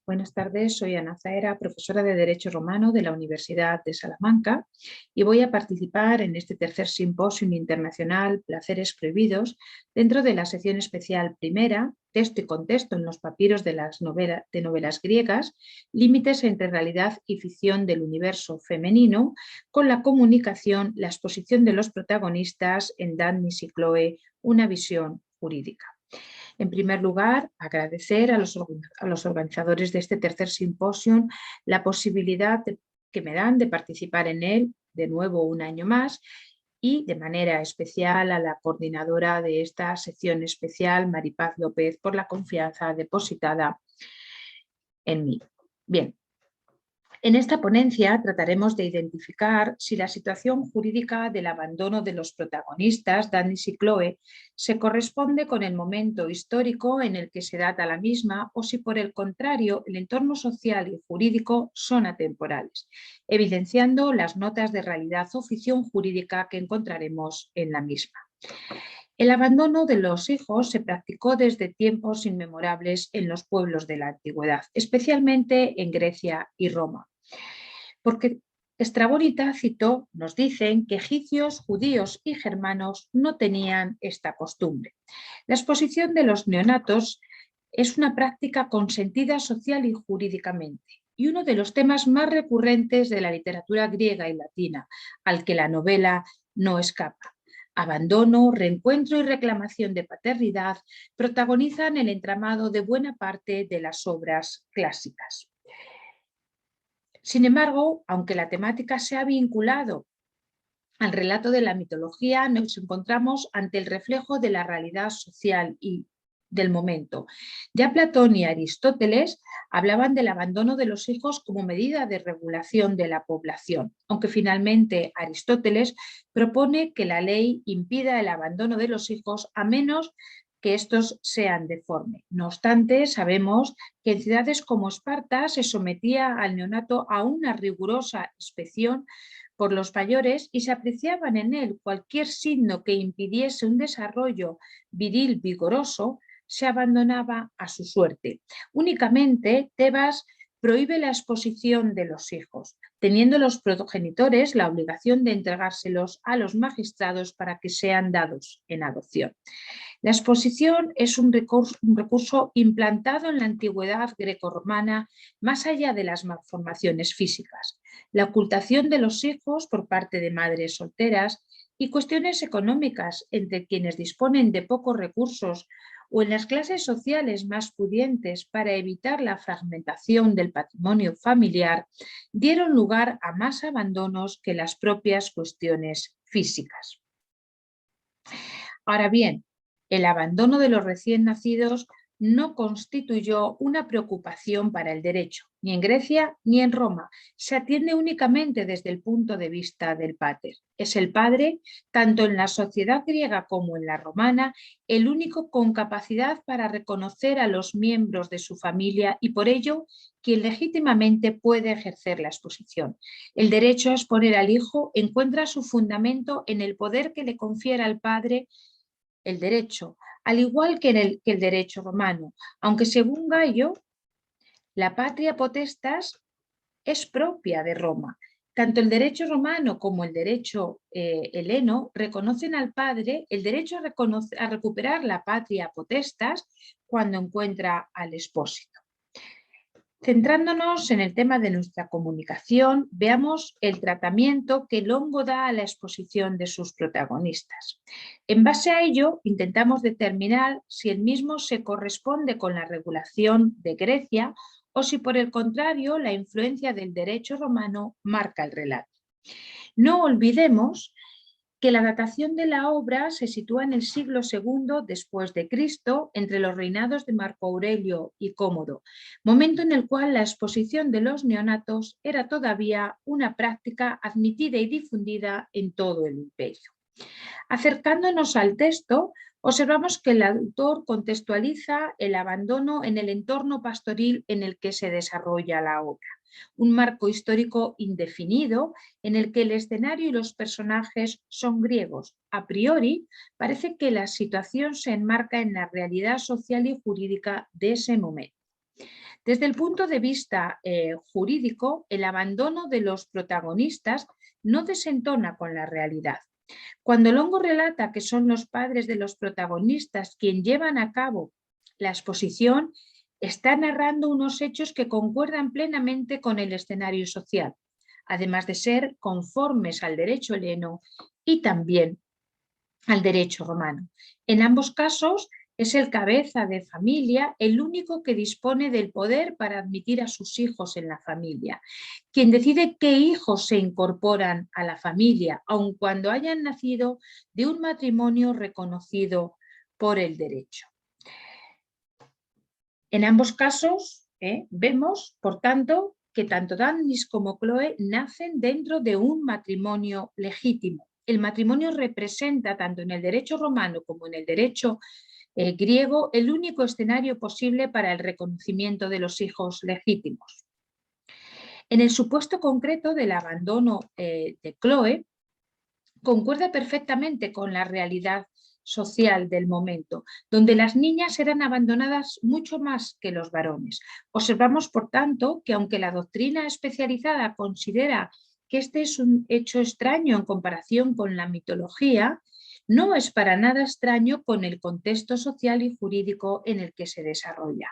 Buenas tardes, soy Ana Zaera, profesora de Derecho Romano de la Universidad de Salamanca y voy a participar en este tercer simposio internacional Placeres Prohibidos dentro de la sección especial primera, Texto y contexto en los papiros de novelas griegas, límites entre realidad y ficción del universo femenino, con la comunicación, la exposición de los protagonistas en Danis y Chloe, una visión jurídica. En primer lugar, agradecer a los organizadores de este tercer simposio la posibilidad que me dan de participar en él de nuevo un año más y de manera especial a la coordinadora de esta sección especial, Maripaz López, por la confianza depositada en mí. Bien. En esta ponencia trataremos de identificar si la situación jurídica del abandono de los protagonistas, Danis y Chloe, se corresponde con el momento histórico en el que se data la misma o si por el contrario el entorno social y jurídico son atemporales, evidenciando las notas de realidad o ficción jurídica que encontraremos en la misma. El abandono de los hijos se practicó desde tiempos inmemorables en los pueblos de la antigüedad, especialmente en Grecia y Roma. Porque Estrabón y Tácito nos dicen que egipcios, judíos y germanos no tenían esta costumbre. La exposición de los neonatos es una práctica consentida social y jurídicamente y uno de los temas más recurrentes de la literatura griega y latina, al que la novela no escapa. Abandono, reencuentro y reclamación de paternidad protagonizan el entramado de buena parte de las obras clásicas. Sin embargo, aunque la temática se ha vinculado al relato de la mitología, nos encontramos ante el reflejo de la realidad social y del momento. Ya Platón y Aristóteles hablaban del abandono de los hijos como medida de regulación de la población, aunque finalmente Aristóteles propone que la ley impida el abandono de los hijos a menos que estos sean deformes. No obstante, sabemos que en ciudades como Esparta se sometía al neonato a una rigurosa inspección por los mayores y se apreciaban en él cualquier signo que impidiese un desarrollo viril vigoroso, se abandonaba a su suerte. Únicamente Tebas prohíbe la exposición de los hijos, teniendo los progenitores la obligación de entregárselos a los magistrados para que sean dados en adopción. La exposición es un recurso implantado en la antigüedad grecorromana más allá de las malformaciones físicas. La ocultación de los hijos por parte de madres solteras y cuestiones económicas entre quienes disponen de pocos recursos o en las clases sociales más pudientes para evitar la fragmentación del patrimonio familiar, dieron lugar a más abandonos que las propias cuestiones físicas. Ahora bien, el abandono de los recién nacidos no constituyó una preocupación para el derecho, ni en Grecia ni en Roma. Se atiende únicamente desde el punto de vista del pater. Es el padre, tanto en la sociedad griega como en la romana, el único con capacidad para reconocer a los miembros de su familia y por ello quien legítimamente puede ejercer la exposición. El derecho a exponer al hijo encuentra su fundamento en el poder que le confiere al padre el derecho, al igual que el derecho romano, aunque según Gallo, la patria potestas es propia de Roma. Tanto el derecho romano como el derecho heleno reconocen al padre el derecho a recuperar la patria potestas cuando encuentra al expósito. Centrándonos en el tema de nuestra comunicación, veamos el tratamiento que Longo da a la exposición de sus protagonistas. En base a ello, intentamos determinar si el mismo se corresponde con la regulación de Grecia o si por el contrario la influencia del derecho romano marca el relato. No olvidemos que la datación de la obra se sitúa en el siglo II después de Cristo, entre los reinados de Marco Aurelio y Cómodo, momento en el cual la exposición de los neonatos era todavía una práctica admitida y difundida en todo el imperio. Acercándonos al texto, observamos que el autor contextualiza el abandono en el entorno pastoril en el que se desarrolla la obra. Un marco histórico indefinido en el que el escenario y los personajes son griegos. A priori, parece que la situación se enmarca en la realidad social y jurídica de ese momento. Desde el punto de vista jurídico, el abandono de los protagonistas no desentona con la realidad. Cuando Longo relata que son los padres de los protagonistas quienes llevan a cabo la exposición, está narrando unos hechos que concuerdan plenamente con el escenario social, además de ser conformes al derecho heleno y también al derecho romano. En ambos casos es el cabeza de familia el único que dispone del poder para admitir a sus hijos en la familia, quien decide qué hijos se incorporan a la familia, aun cuando hayan nacido de un matrimonio reconocido por el derecho. En ambos casos vemos, por tanto, que tanto Dannis como Chloe nacen dentro de un matrimonio legítimo. El matrimonio representa, tanto en el derecho romano como en el derecho griego, el único escenario posible para el reconocimiento de los hijos legítimos. En el supuesto concreto del abandono de Chloe, concuerda perfectamente con la realidad social del momento, donde las niñas eran abandonadas mucho más que los varones. Observamos, por tanto, que aunque la doctrina especializada considera que este es un hecho extraño en comparación con la mitología, no es para nada extraño con el contexto social y jurídico en el que se desarrolla.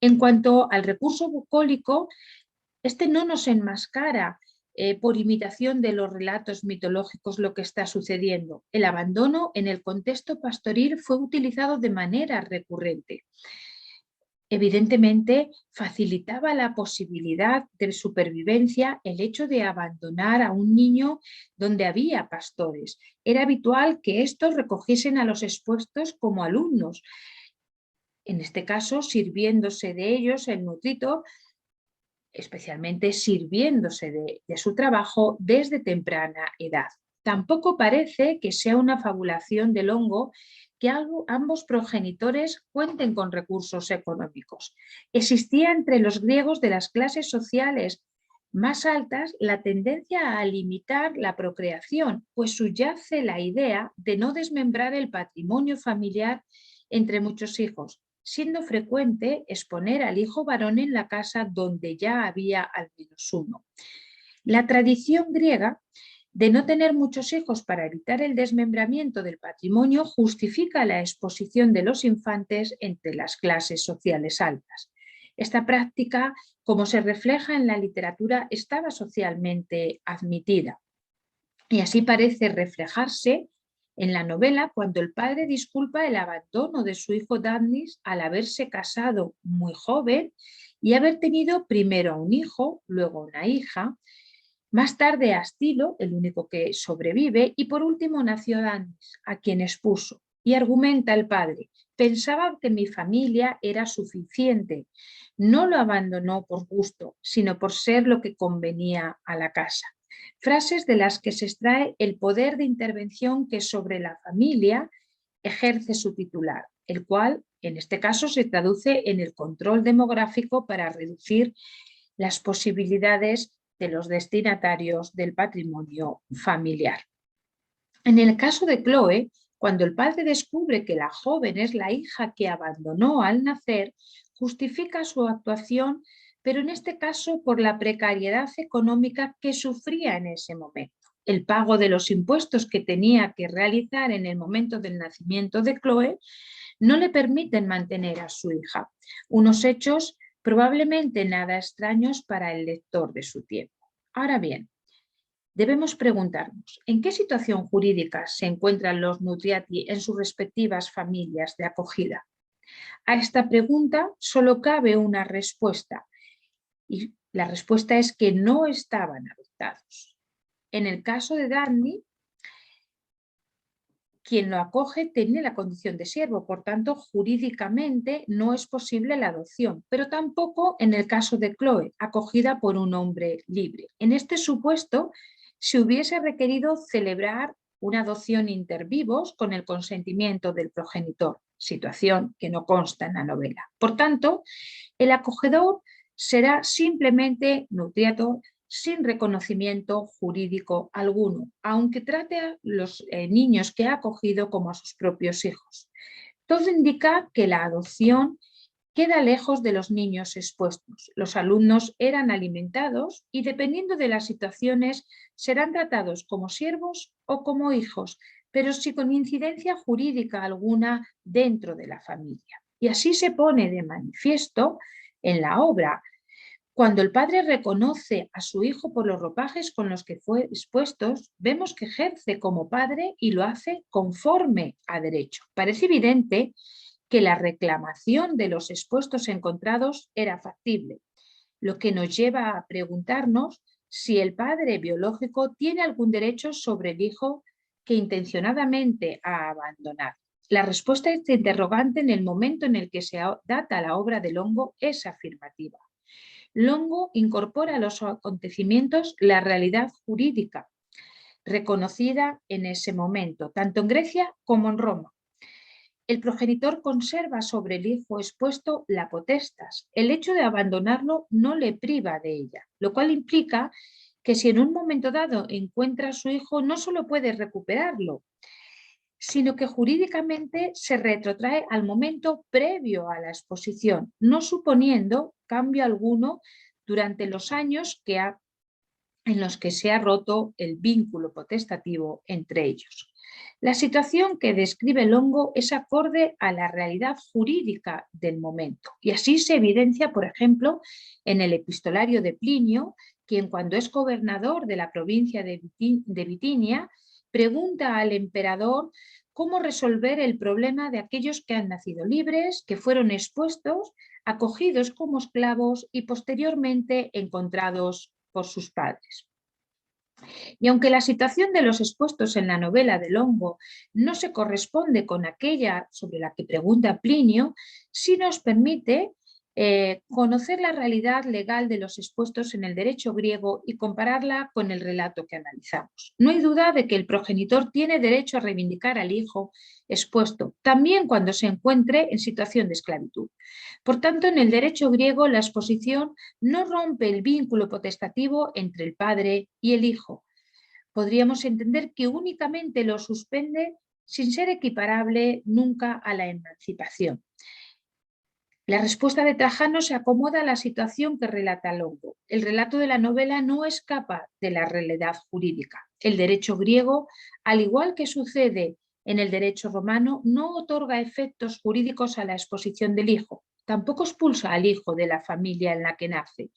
En cuanto al recurso bucólico, este no nos enmascara por imitación de los relatos mitológicos lo que está sucediendo. El abandono en el contexto pastoril fue utilizado de manera recurrente. Evidentemente, facilitaba la posibilidad de supervivencia el hecho de abandonar a un niño donde había pastores. Era habitual que estos recogiesen a los expuestos como alumnos, en este caso sirviéndose de ellos el nutrito, especialmente sirviéndose de su trabajo desde temprana edad. Tampoco parece que sea una fabulación de Longo que ambos progenitores cuenten con recursos económicos. Existía entre los griegos de las clases sociales más altas la tendencia a limitar la procreación, pues subyace la idea de no desmembrar el patrimonio familiar entre muchos hijos, siendo frecuente exponer al hijo varón en la casa donde ya había al menos uno. La tradición griega de no tener muchos hijos para evitar el desmembramiento del patrimonio justifica la exposición de los infantes entre las clases sociales altas. Esta práctica, como se refleja en la literatura, estaba socialmente admitida. Y así parece reflejarse en la novela cuando el padre disculpa el abandono de su hijo Dannis al haberse casado muy joven y haber tenido primero un hijo, luego una hija, más tarde Astilo, el único que sobrevive, y por último nació Dannis, a quien expuso. Y argumenta el padre: pensaba que mi familia era suficiente, no lo abandonó por gusto, sino por ser lo que convenía a la casa. Frases de las que se extrae el poder de intervención que sobre la familia ejerce su titular, el cual en este caso se traduce en el control demográfico para reducir las posibilidades de los destinatarios del patrimonio familiar. En el caso de Chloe, cuando el padre descubre que la joven es la hija que abandonó al nacer, justifica su actuación, pero en este caso por la precariedad económica que sufría en ese momento. El pago de los impuestos que tenía que realizar en el momento del nacimiento de Chloe no le permiten mantener a su hija. Unos hechos probablemente nada extraños para el lector de su tiempo. Ahora bien, debemos preguntarnos, ¿en qué situación jurídica se encuentran los Nutriati en sus respectivas familias de acogida? A esta pregunta solo cabe una respuesta, y la respuesta es que no estaban adoptados. En el caso de Darnley, quien lo acoge tiene la condición de siervo, por tanto, jurídicamente no es posible la adopción, pero tampoco en el caso de Chloe, acogida por un hombre libre. En este supuesto, se hubiese requerido celebrar una adopción inter vivos con el consentimiento del progenitor, situación que no consta en la novela. Por tanto, el acogedor será simplemente nutriator sin reconocimiento jurídico alguno, aunque trate a los niños que ha acogido como a sus propios hijos. Todo indica que la adopción queda lejos de los niños expuestos. Los alumnos eran alimentados y, dependiendo de las situaciones, serán tratados como siervos o como hijos, pero sin incidencia jurídica alguna dentro de la familia. Y así se pone de manifiesto en la obra. Cuando el padre reconoce a su hijo por los ropajes con los que fue expuestos, vemos que ejerce como padre y lo hace conforme a derecho. Parece evidente que la reclamación de los expuestos encontrados era factible, lo que nos lleva a preguntarnos si el padre biológico tiene algún derecho sobre el hijo que intencionadamente ha abandonado. La respuesta a este interrogante en el momento en el que se data la obra de Longo es afirmativa. Longo incorpora a los acontecimientos la realidad jurídica reconocida en ese momento, tanto en Grecia como en Roma. El progenitor conserva sobre el hijo expuesto la potestas. El hecho de abandonarlo no le priva de ella, lo cual implica que si en un momento dado encuentra a su hijo, no solo puede recuperarlo, sino que jurídicamente se retrotrae al momento previo a la exposición, no suponiendo cambio alguno durante los años en los que se ha roto el vínculo potestativo entre ellos. La situación que describe Longo es acorde a la realidad jurídica del momento y así se evidencia, por ejemplo, en el epistolario de Plinio, quien cuando es gobernador de la provincia de Bitinia, pregunta al emperador cómo resolver el problema de aquellos que han nacido libres, que fueron expuestos, acogidos como esclavos y posteriormente encontrados por sus padres. Y aunque la situación de los expuestos en la novela de Longo no se corresponde con aquella sobre la que pregunta Plinio, sí nos permite conocer la realidad legal de los expuestos en el derecho griego y compararla con el relato que analizamos. No hay duda de que el progenitor tiene derecho a reivindicar al hijo expuesto, también cuando se encuentre en situación de esclavitud. Por tanto, en el derecho griego la exposición no rompe el vínculo potestativo entre el padre y el hijo. Podríamos entender que únicamente lo suspende sin ser equiparable nunca a la emancipación. La respuesta de Trajano se acomoda a la situación que relata Longo. El relato de la novela no escapa de la realidad jurídica. El derecho griego, al igual que sucede en el derecho romano, no otorga efectos jurídicos a la exposición del hijo. Tampoco expulsa al hijo de la familia en la que nace.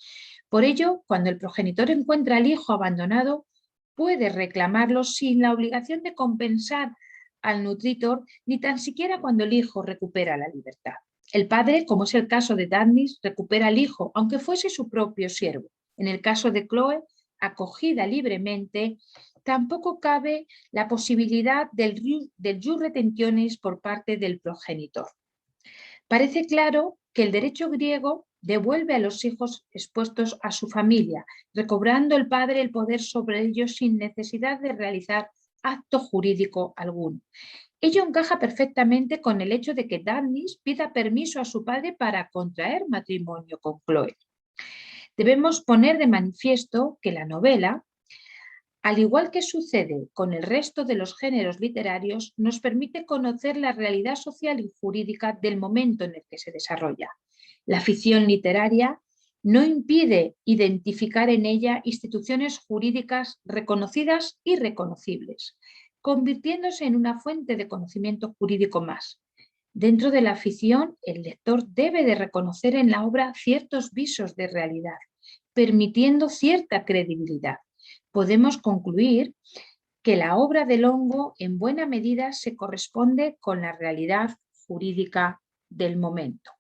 Por ello, cuando el progenitor encuentra al hijo abandonado, puede reclamarlo sin la obligación de compensar al nutritor, ni tan siquiera cuando el hijo recupera la libertad. El padre, como es el caso de Darnis, recupera al hijo, aunque fuese su propio siervo. En el caso de Chloe, acogida libremente, tampoco cabe la posibilidad del jus retentionis por parte del progenitor. Parece claro que el derecho griego devuelve a los hijos expuestos a su familia, recobrando el padre el poder sobre ellos sin necesidad de realizar acto jurídico alguno. Ello encaja perfectamente con el hecho de que Darnis pida permiso a su padre para contraer matrimonio con Chloe. Debemos poner de manifiesto que la novela, al igual que sucede con el resto de los géneros literarios, nos permite conocer la realidad social y jurídica del momento en el que se desarrolla. La ficción literaria no impide identificar en ella instituciones jurídicas reconocidas y reconocibles, convirtiéndose en una fuente de conocimiento jurídico más. Dentro de la ficción, el lector debe de reconocer en la obra ciertos visos de realidad, permitiendo cierta credibilidad. Podemos concluir que la obra de Longo en buena medida se corresponde con la realidad jurídica del momento.